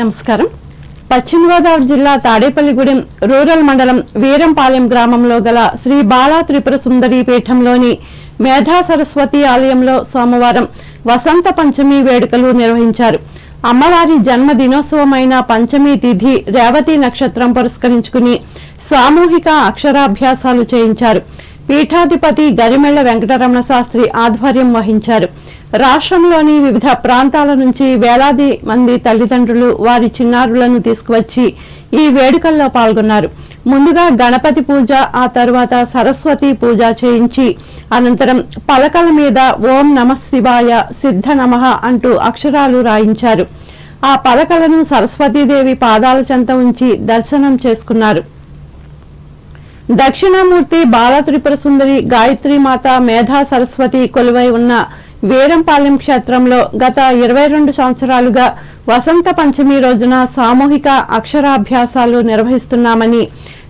నమస్కారం. పశ్చిమ గోదావరి జిల్లా తాడేపల్లిగూడెం రూరల్ మండలం వీరంపాలెం గ్రామంలో గల శ్రీ బాలా త్రిపుర సుందరి పీఠంలోని మేధా సరస్వతి ఆలయంలో సోమవారం వసంత పంచమి వేడుకలు నిర్వహించారు. అమ్మవారి జన్మ దినోత్సవమైన పంచమి తిథి రేవతి నక్షత్రం పురస్కరించుకుని సామూహిక అక్షరాభ్యాసాలు చేయించారు. పీఠాధిపతి గరిమెళ్ల వెంకటరమణ శాస్త్రి ఆధ్వర్యం వహించారు. రాష్ట్రంలోని వివిధ ప్రాంతాల నుంచి వేలాది మంది తల్లిదండ్రులు వారి చిన్నారులను తీసుకువచ్చి ఈ వేడుకల్లో పాల్గొన్నారు. ముందుగా గణపతి పూజ, ఆ తరువాత సరస్వతి పూజ చేయించి అనంతరం పలకల మీద ఓం నమః శివాయ, సిద్ధ నమః అంటూ అక్షరాలు రాయించారు. ఆ పలకలను సరస్వతీదేవి పాదాల చెంత ఉంచి దర్శనం చేసుకున్నారు. దక్షిణామూర్తి బాల త్రిపుర సుందరి గాయత్రీమాత మేధా సరస్వతి కొలువై ఉన్న వీరంపాలెం క్షేత్రంలో గత 22 సంవత్సరాలుగా వసంత పంచమి రోజున సామూహిక అక్షరాభ్యాసాలు నిర్వహిస్తున్నామని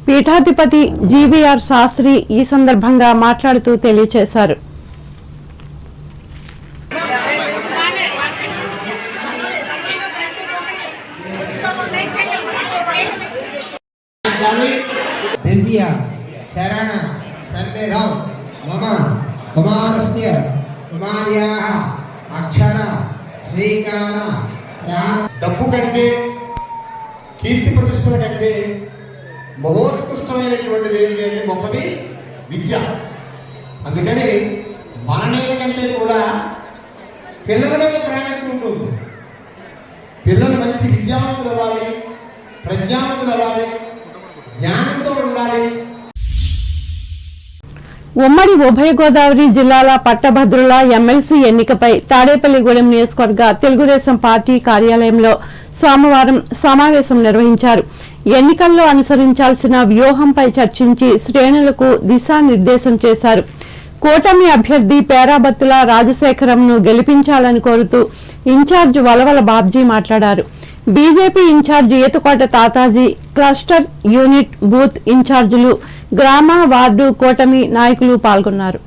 పీఠాధిపతి జీవీఆర్ శాస్త్రి ఈ సందర్భంగా మాట్లాడుతూ తెలియజేశారు. శరణ సన్నిధౌ మమ కుమారస్య కుమార్యాః అక్షర శ్రీకార డబ్బు కంటే కీర్తి ప్రతిష్టల కంటే మహోత్కృష్టమైనటువంటిది ఏమిటి అంటే గొప్పది విద్య. అందుకని మన మీద కంటే కూడా పిల్లల మీద ప్రేమ ఎక్కువ ఉంటుంది. పిల్లలు మంచి విద్యావంతులు అవ్వాలి, ప్రజ్ఞావంతులు అవ్వాలి, జ్ఞానంతో ఉండాలి. ఉమ్మడి ఉభయ గోదావరి జిల్లాల పట్టభద్రుల ఎమ్మెల్సీ ఎన్నికపై తాడేపల్లిగూడెం నియోజకవర్గ తెలుగుదేశం పార్టీ కార్యాలయంలో సోమవారం సమావేశం నిర్వహించారు. ఎన్నికల్లో అనుసరించాల్సిన వ్యూహంపై చర్చించి శ్రేణులకు దిశానిర్దేశం చేశారు. కూటమి అభ్యర్థి పేరాబత్తుల రాజశేఖరంను గెలిపించాలని కోరుతూ ఇన్ఛార్జ్ వలవల బాబ్జీ మాట్లాడారు. BJP in charge Etakota Tataji, cluster unit booth ఇన్ఛార్జీలు, గ్రామ వార్డు కూటమి నాయకులు పాల్గొన్నారు.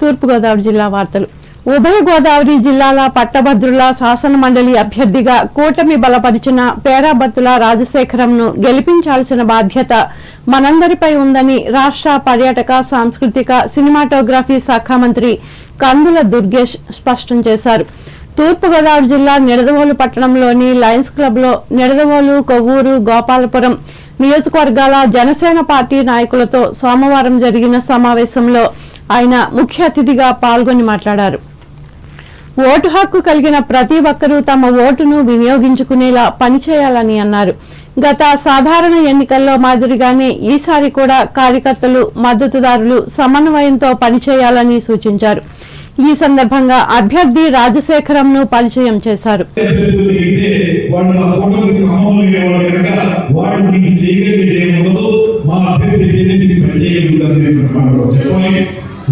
తూర్పుగోదావరి జిల్లా వార్తలు. ఉభయ గోదావరి జిల్లాల పట్టభద్రుల శాసన మండలి అభ్యర్థిగా కూటమి బలపరిచిన పేరాబత్తుల రాజశేఖరంను గెలిపించాల్సిన బాధ్యత మనందరిపై ఉందని రాష్ట్ర పర్యాటక, సాంస్కృతిక, సినిమాటోగ్రఫీ శాఖ మంత్రి కందుల దుర్గేష్ స్పష్టం చేశారు. తూర్పుగోదావరి జిల్లా నిడదవోలు పట్టణంలోని లయన్స్ క్లబ్ లో నిడదవోలు, కొవ్వూరు, గోపాలపురం నియోజకవర్గాల జనసేన పార్టీ నాయకులతో సోమవారం జరిగిన సమావేశంలో ఆయన ముఖ్య అతిథిగా పాల్గొని మాట్లాడారు. ఓటు హక్కు కలిగిన ప్రతి ఒక్కరూ తమ ఓటును వినియోగించుకునేలా పనిచేయాలని అన్నారు. గత సాధారణ ఎన్నికల్లో మాదిరిగానే ఈసారి కూడా కార్యకర్తలు, మద్దతుదారులు సమన్వయంతో పనిచేయాలని సూచించారు. ఈ సందర్భంగా అభ్యర్థి రాజశేఖరంను పరిచయం చేశారు.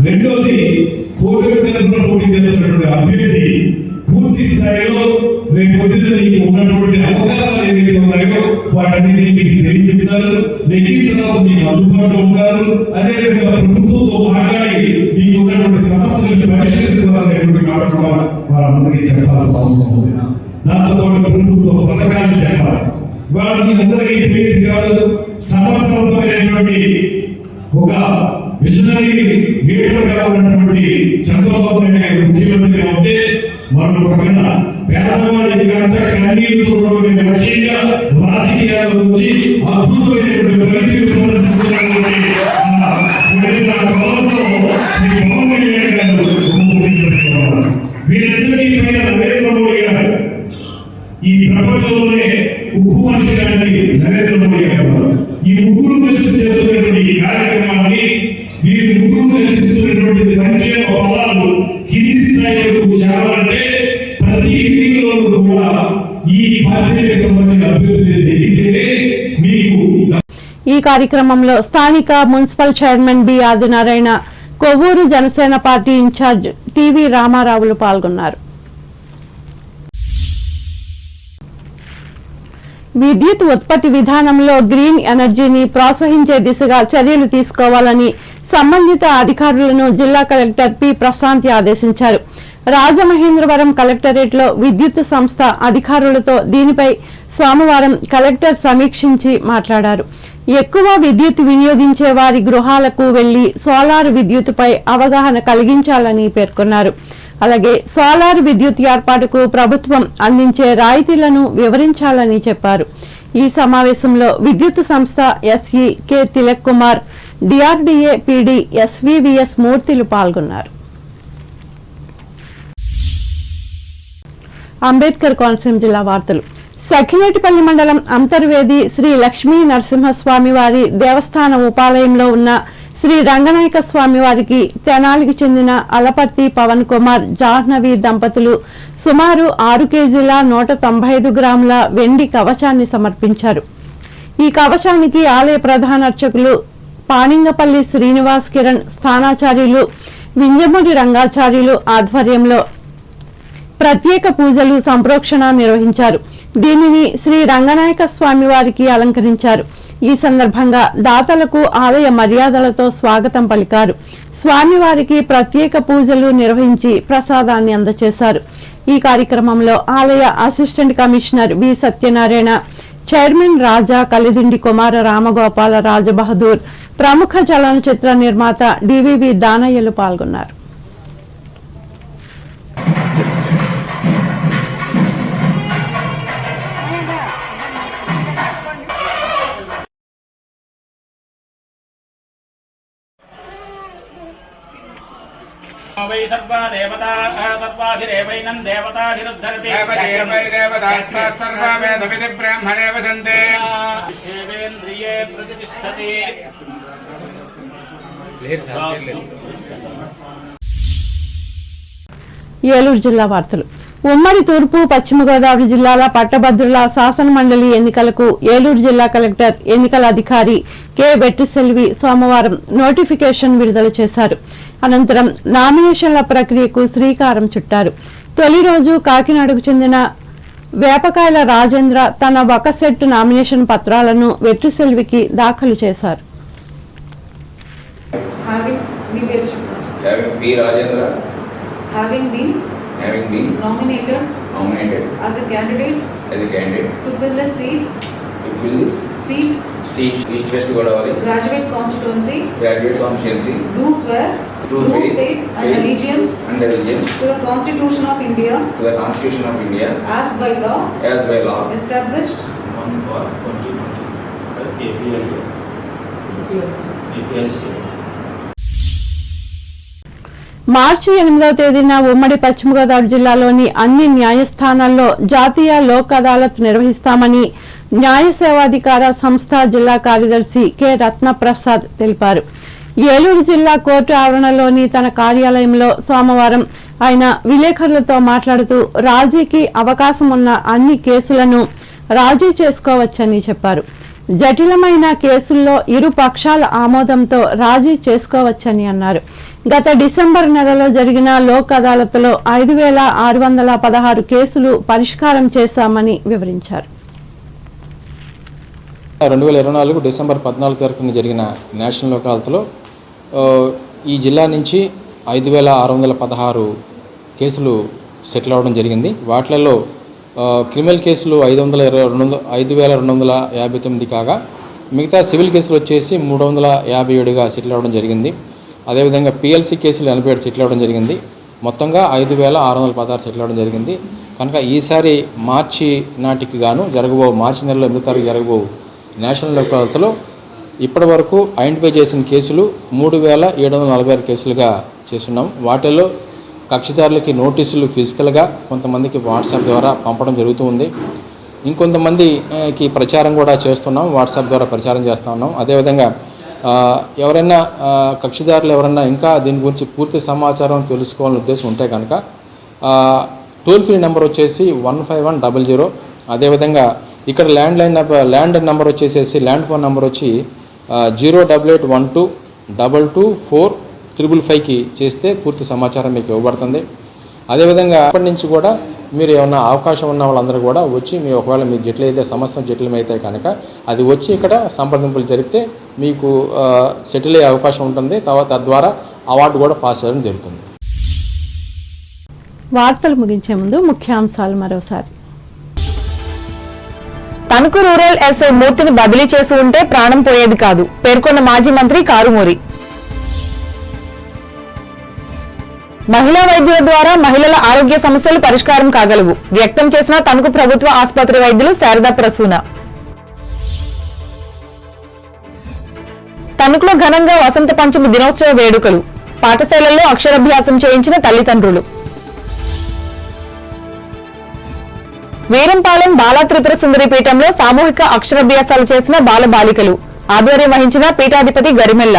రెండోది, కూటమి తరఫున పోటీ చేస్తున్నటువంటి అభ్యర్థి పూర్తి స్థాయిలో రేపు పొద్దున నీకు ఉన్నటువంటి అవకాశాలు ఏవైతే ఉన్నాయో వాటన్నిటిని మీకు తెలియజెప్తారు. నెగ్గిన తర్వాత మీకు అందుబాటులో ఉంటారు. అదేవిధంగా ప్రభుత్వంతో మాట్లాడి మీకు ఉన్నటువంటి సమస్యలను పరిష్కరిస్తారనేటువంటి మాట కూడా వారందరికీ చెప్పాల్సిన అవసరం ఉంది. దాంతో పాటు ప్రభుత్వ పథకాలు చెప్పాలి. వారిని అందరికీ తెలియదు కాదు, సమర్థవంతమైనటువంటి ఒక విజనరీ లీడర్ గా ఉన్నటువంటి చంద్రబాబు నాయుడు ముఖ్యమంత్రిగా ఉంటే మరొక పక్కన పేదవాడి కన్నీరు చూడడం లక్ష్యంగా రాజకీయాల నుంచి అద్భుతమైనటువంటి ప్రగతి ప్రదర్శిస్తున్నటువంటి వీరందరినీ పైన నరేంద్ర మోడీ గారు, ఈ ప్రపంచంలోనే ఉక్కు మనిషి లాంటి నరేంద్ర మోడీ గారు, ఈ ముగ్గురు కలిసి చేస్తున్నటువంటి ఈ కార్యక్రమాన్ని, ఈ ముగ్గురు కలిసిస్తున్నటువంటి సంక్షేమ ఫలాలు కింది స్థాయిలో చేరాలంటే ప్రతి ఎన్నికలలో కూడా ఈ పార్టీకి సంబంధించిన అభ్యర్థులు ఎన్నికలే మీకు. ఈ కార్యక్రమంలో స్థానిక municipal chairman B Adinarayana, Kovvuru Janasena party incharge T V రామారావులు పాల్గొన్నారు. విద్యుత్ ఉత్పత్తి విధానంలో గ్రీన్ ఎనర్జీని ప్రోత్సహించే దిశగా చర్యలు తీసుకోవాలని సంబంధిత అధికారులను జిల్లా కలెక్టర్ పి ప్రశాంతి ఆదేశించారు. రాజమహేంద్రవరం కలెక్టరేట్లో విద్యుత్ సంస్థ అధికారులతో దీనిపై సోమవారం కలెక్టర్ సమీక్షించి మాట్లాడారు. ఎక్కువ విద్యుత్ వినియోగించే వారి గృహాలకు వెళ్లి సోలార్ విద్యుత్పై అవగాహన కలిగించాలని పేర్కొన్నారు. అలాగే సోలార్ విద్యుత్ ఏర్పాటుకు ప్రభుత్వం అందించే రాయితీలను వివరించాలని చెప్పారు. ఈ సమావేశంలో విద్యుత్ సంస్థ SE K Tilak Kumar, DRDA PD SVVS మూర్తిలు పాల్గొన్నారు. అంబేద్కర్ కోనసీమ జిల్లా వార్తలు. సఖినేటిపల్లి మండలం అంతర్వేది శ్రీ లక్ష్మీ నరసింహస్వామి వారి దేవస్థాన ఉపాలయంలో ఉన్న శ్రీ రంగనాయక స్వామి వారికి తెనాలికి చెందిన అలపర్తి పవన్ కుమార్, జాహ్నవి దంపతులు సుమారు 6 కేజీల 195 గ్రాముల వెండి కవచాన్ని సమర్పించారు. ఈ కవచానికి ఆలయ ప్రధాన అర్చకులు పానింగపల్లి శ్రీనివాస్ కిరణ్, స్థానాచార్యులు వింజమూరి రంగాచార్యులు ఆధ్వర్యంలో ప్రత్యేక పూజలు, సంప్రోక్షణ నిర్వహించారు. దీనిని శ్రీ రంగనాయక స్వామి వారికి అలంకరించారు. ఈ సందర్భంగా దాతలకు ఆలయ మర్యాదలతో స్వాగతం పలికారు. స్వామివారికి ప్రత్యేక పూజలు నిర్వహించి ప్రసాదాన్ని అందజేశారు. ఈ కార్యక్రమంలో ఆలయ assistant commissioner V Satyanarayana, chairman Raja Kalidindi Kumara Ramagopala Rajabahadur, ప్రముఖ చలనచిత్ర నిర్మాత డివివి దానయ్యలు పాల్గొన్నారు. वै सर्वा देवताः सर्वाधिरेवैनं देवताधिरुद्धरति सर्वा वेदविधि ब्राह्मणे वदन्ते देवेन्द्रिये प्रतिष्ठति। ఏలూరు జిల్లా వార్తలు. ఉమ్మడి తూర్పు పశ్చిమ గోదావరి జిల్లాల పట్టభద్రుల శాసన మండలి ఎన్నికలకు ఏలూరు జిల్లా కలెక్టర్, ఎన్నికల అధికారి కె వెట్టిసెల్వి సోమవారం నోటిఫికేషన్ విడుదల చేశారు. అనంతరం నామినేషన్ల ప్రక్రియకు శ్రీకారం చుట్టారు. తొలి రోజు కాకినాడకు చెందిన వేపకాయల రాజేంద్ర తన ఒక సెట్ నామినేషన్ పత్రాలను వెట్టిసెల్వికి దాఖలు చేశారు. Having been nominated as a candidate to fill this seat East West Godavari graduate constituency do swear faith and allegiance to the Constitution of India as by law established మార్చి 8వ తేదీన ఉమ్మడి పశ్చిమ గోదావరి జిల్లాలోని అన్ని న్యాయస్థానాల్లో జాతీయ లోక్ అదాలత్ నిర్వహిస్తామని న్యాయ సేవాధికార సంస్థ జిల్లా కార్యదర్శి కె రత్నప్రసాద్ తెలిపారు. ఏలూరు జిల్లా కోర్టు ఆవరణలోని తన కార్యాలయంలో సోమవారం ఆయన విలేకరులతో మాట్లాడుతూ రాజీకి అవకాశం ఉన్న అన్ని కేసులను రాజీ చేసుకోవచ్చని చెప్పారు. జటిలమైన కేసుల్లో ఇరు పక్షాల ఆమోదంతో రాజీ చేసుకోవచ్చని అన్నారు. గత డిసెంబర్ నెలలో జరిగిన లోక్ అదాలత్లో 5,616 కేసులు పరిష్కారం చేశామని వివరించారు. 2024 డిసెంబర్ 14 తారీఖున జరిగిన నేషనల్ లోక్ అదాలత్లో ఈ జిల్లా నుంచి 5,616 కేసులు సెటిల్ అవ్వడం జరిగింది. వాటిలలో క్రిమినల్ కేసులు 5,259 కాగా మిగతా సివిల్ కేసులు వచ్చేసి 357గా సెటిల్ అవ్వడం జరిగింది. అదేవిధంగా పిఎల్సి కేసులు 87 సెటిల్ అవ్వడం జరిగింది. మొత్తంగా 5,616 సెటిల్ అవ్వడం జరిగింది. కనుక ఈసారి మార్చి నాటికి గాను మార్చి నెలలో 8వ తారీఖు జరగబో నేషనల్ లోక్ అదాలత్లో ఇప్పటి వరకు ఐడెంటిఫై చేసిన కేసులు 3,746 కేసులుగా చేస్తున్నాం. వాటిల్లో కక్షిదారులకి నోటీసులు ఫిజికల్గా, కొంతమందికి వాట్సాప్ ద్వారా పంపడం జరుగుతూ ఉంది. ఇంకొంతమందికి ప్రచారం కూడా చేస్తున్నాం, వాట్సాప్ ద్వారా ప్రచారం చేస్తూ ఉన్నాం. అదేవిధంగా ఎవరైనా కక్షిదారులు ఎవరైనా ఇంకా దీని గురించి పూర్తి సమాచారం తెలుసుకోవాలని ఉద్దేశం ఉంటే కనుక టోల్ ఫ్రీ నెంబర్ వచ్చేసి 15100. అదేవిధంగా ఇక్కడ ల్యాండ్ నెంబర్ వచ్చేసేసి ల్యాండ్ ఫోన్ నెంబర్ వచ్చి 08812224555కి చేస్తే పూర్తి సమాచారం మీకు ఇవ్వబడుతుంది. అదేవిధంగా అప్పటి నుంచి కూడా మీరు ఏమన్నా అవకాశం ఉన్న వాళ్ళందరూ కూడా వచ్చి మీ ఒకవేళ మీకు జట్లయితే సమస్య జటిలమైతే కనుక అది వచ్చి ఇక్కడ సంప్రదింపులు జరిపితే మీకు సెటిల్ అయ్యే అవకాశం ఉంటుంది. తద్వారా అవార్డు కూడా పాస్ చేయడం జరుగుతుంది. వార్తలు ముగించే ముందు ముఖ్యాంశాలు మరోసారి. తణుకు రూరల్ ఎస్ఐ మూర్తిని బదిలీ చేసి ఉంటే ప్రాణం పోయేది కాదు పేర్కొన్న మాజీ మంత్రి కారుమూరి. మహిళా వైద్యుల ద్వారా మహిళల ఆరోగ్య సమస్యలు పరిష్కారం కాగలవు వ్యక్తం చేసిన తణుకు ప్రభుత్వ ఆసుపత్రి వైద్యులు శారదా ప్రసూన. తణుకులో ఘనంగా వసంత పంచమి దినోత్సవ వేడుకలు పాఠశాలల్లో అక్షరాభ్యాసం చేయించిన తల్లిదండ్రులు. వీరంపాలెం బాలా త్రిపుర సుందరి పీఠంలో సామూహిక అక్షరాభ్యాసాలు చేసిన బాలబాలికలు ఆధ్వర్యం వహించిన పీఠాధిపతి గరిమెల్ల.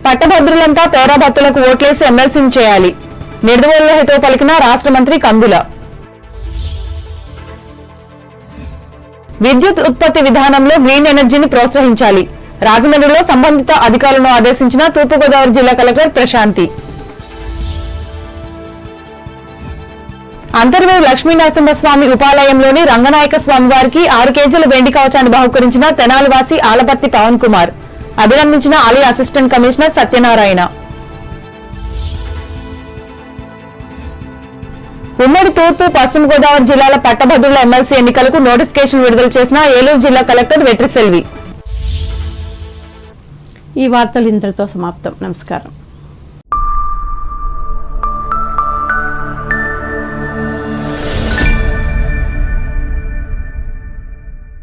పట్టభద్రులంతా పేరాభత్తులకు ఓట్లేసి ఎమ్మెల్సీని చేయాలి నిర్దవోళ్ల హితవు పలికిన రాష్ట్ర మంత్రి కందుల. విద్యుత్ ఉత్పత్తి విధానంలో గ్రీన్ ఎనర్జీని ప్రోత్సహించాలి రాజమండ్రిలో సంబంధిత అధికారులను ఆదేశించిన తూర్పుగోదావరి జిల్లా కలెక్టర్ ప్రశాంతి. అంతర్వేరు లక్ష్మీనరసింహస్వామి ఉపాలయంలోని రంగనాయక స్వామి వారికి 6 కేజీల వెండి కవచాన్ని బహుకరించిన తెనాలివాసి ఆలపర్తి పవన్ కుమార్ అభినందించిన ఆలయ అసిస్టెంట్ కమిషనర్ సత్యనారాయణ. ఉమ్మడి తూర్పు పశ్చిమ గోదావరి జిల్లాల పట్టభద్రుల ఎమ్మెల్సీ ఎన్నికలకు నోటిఫికేషన్ విడుదల చేసిన ఏలూరు జిల్లా కలెక్టర్ వెట్రిసెల్వి. ఈ వార్తలు ఇంతటితో సమాప్తం. నమస్కారం.